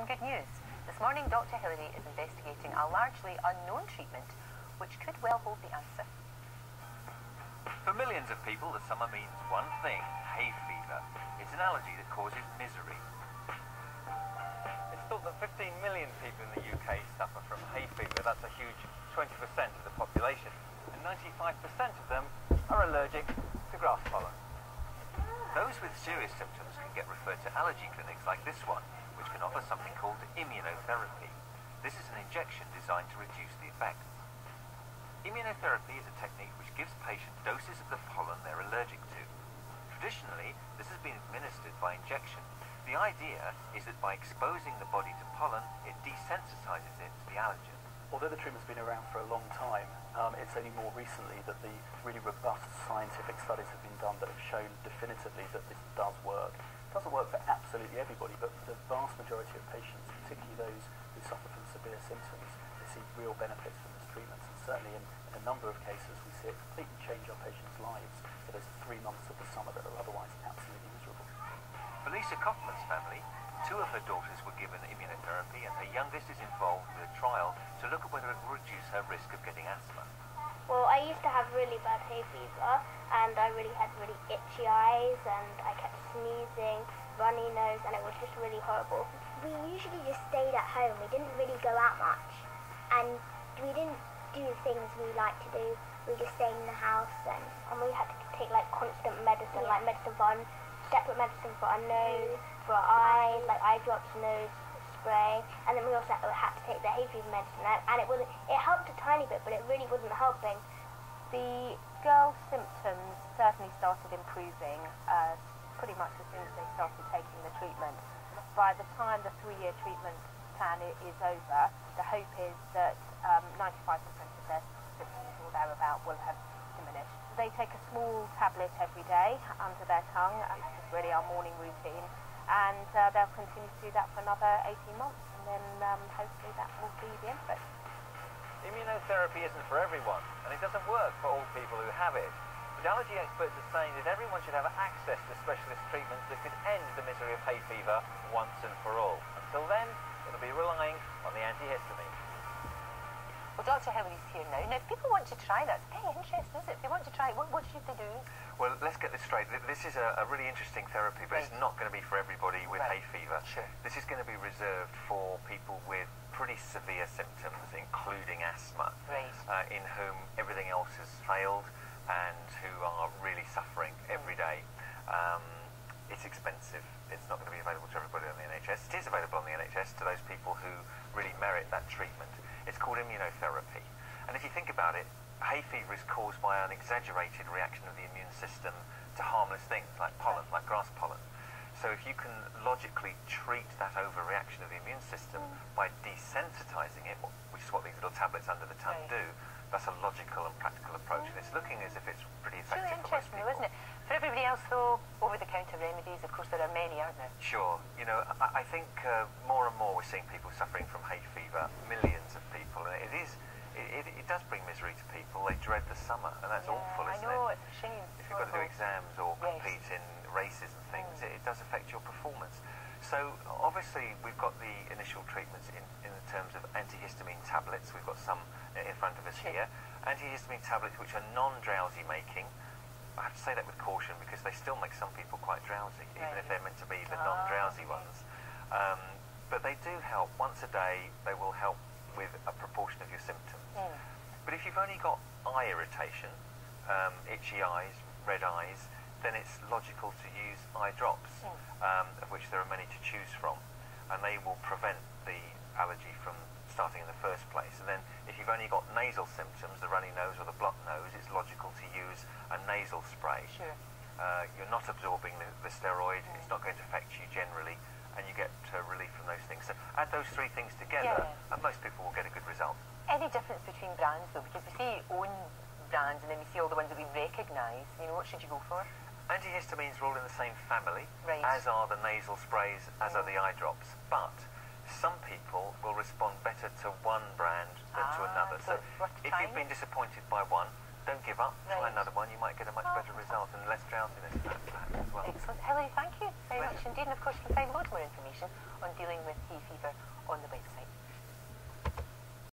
some good news. This morning, Dr. Hilary is investigating a largely unknown treatment which could well hold the answer. For millions of people, the summer means one thing: hay fever. It's an allergy that causes misery. It's thought that 15 million people in the UK suffer from hay fever. That's a huge 20% of the population. And 95% of them are allergic to grass pollen. Those with serious symptoms can get referred to allergy clinics like this one, which can offer something called immunotherapy. This is an injection designed to reduce the effects. Immunotherapy is a technique which gives patients doses of the pollen they're allergic to. Traditionally, this has been administered by injection. The idea is that by exposing the body to pollen, it desensitizes it to the allergen. Although the treatment's been around for a long time, it's only more recently that the really robust scientific studies have been done that have shown definitively that this does work. It doesn't work for absolutely everybody, but for the vast majority of patients, particularly those who suffer from severe symptoms, they see real benefits from this treatment. And certainly in a number of cases, we see it completely change our patients' lives for those 3 months of the summer that are otherwise absolutely miserable. For Lisa Kaufman's family, 2 of her daughters were given immunotherapy, and her youngest is involved with a trial to look at whether it will reduce her risk of getting asthma. Well, I used to have really bad hay fever, and I really had really itchy eyes, and I kept sneezing, runny nose, and it was just really horrible. We usually just stayed at home. We didn't really go out much, and we didn't do things we like to do. We just stayed in the house, and we had to take like constant medicine, like medicine for our, separate medicine for our nose, for our eyes, like eye drops, nose spray, and then we also had to take the hay fever medicine, and it helped a tiny bit, but it really wasn't helping. The girls' symptoms certainly started improving pretty much as soon as they started taking the treatment. By the time the 3-year treatment plan is over, the hope is that 95% of their symptoms or thereabout will have diminished. They take a small tablet every day under their tongue, and it's really our morning routine, and they'll continue to do that for another 18 months, and then hopefully that will be the end of it. Immunotherapy isn't for everyone, and it doesn't work for all people who have it. But allergy experts are saying that everyone should have access to specialist treatments that could end the misery of hay fever once and for all. Until then, it'll be relying on the antihistamine. Well, Dr. Hilary's here now. Now, if people want to try that, it's very interesting, isn't it? If they want to try it, what should they do? Well, let's get this straight. This is a really interesting therapy, but it's not going to be for everybody with hay fever. Sure. This is going to be reserved for people with pretty severe symptoms, including asthma, in whom everything else has failed and who are really suffering every day. It's expensive. It's not going to be available to everybody on the NHS. It is available on the NHS to those people who really merit that treatment. It's called immunotherapy. And if you think about it, hay fever is caused by an exaggerated reaction of the immune system to harmless things like pollen, like grass pollen. So if you can logically treat that overreaction of the immune system by desensitizing it, which is what these little tablets under the tongue do, that's a logical and practical approach. And it's looking as if it's pretty effective for most people. Isn't it? For everybody else, though, over-the-counter remedies, of course, there are many, aren't there? Sure. You know, I think more and more we're seeing people suffering from hay fever, millions of people. And it does bring misery to people. They dread the summer, and that's awful, isn't it? I know, it's a shame. If you've got to do exams or compete in races and things, it does affect your performance. So, obviously, we've got the initial treatments in terms of antihistamine tablets. We've got some in front of us here. Antihistamine tablets which are non-drowsy making. I have to say that with caution because they still make some people quite drowsy, even if they're meant to be the non-drowsy ones. But they do help. Once a day, they will help with a proportion of your symptoms. But if you've only got eye irritation, itchy eyes, red eyes, then it's logical to use eye drops, of which there are many to choose from. And they will prevent the allergy from starting in the first place. And then if you've only got nasal symptoms, the runny nose or the blocked nose, it's logical to use a nasal spray. Sure. You're not absorbing the steroid, it's not going to affect you generally, and you get relief from those things. So add those 3 things together, and most people will get a good result. Any difference between brands, though? Because we see own brands, and then we see all the ones that we recognise. You know, what should you go for? Antihistamines are all in the same family, as are the nasal sprays, as are the eye drops. But some people will respond better to one brand than to another. So if you've been disappointed by one, don't give up. Try another one. You might get a much better result and less drowsiness perhaps as well. Excellent. Hilary, thank you very much indeed. And of course, you can find loads more information on dealing with hay fever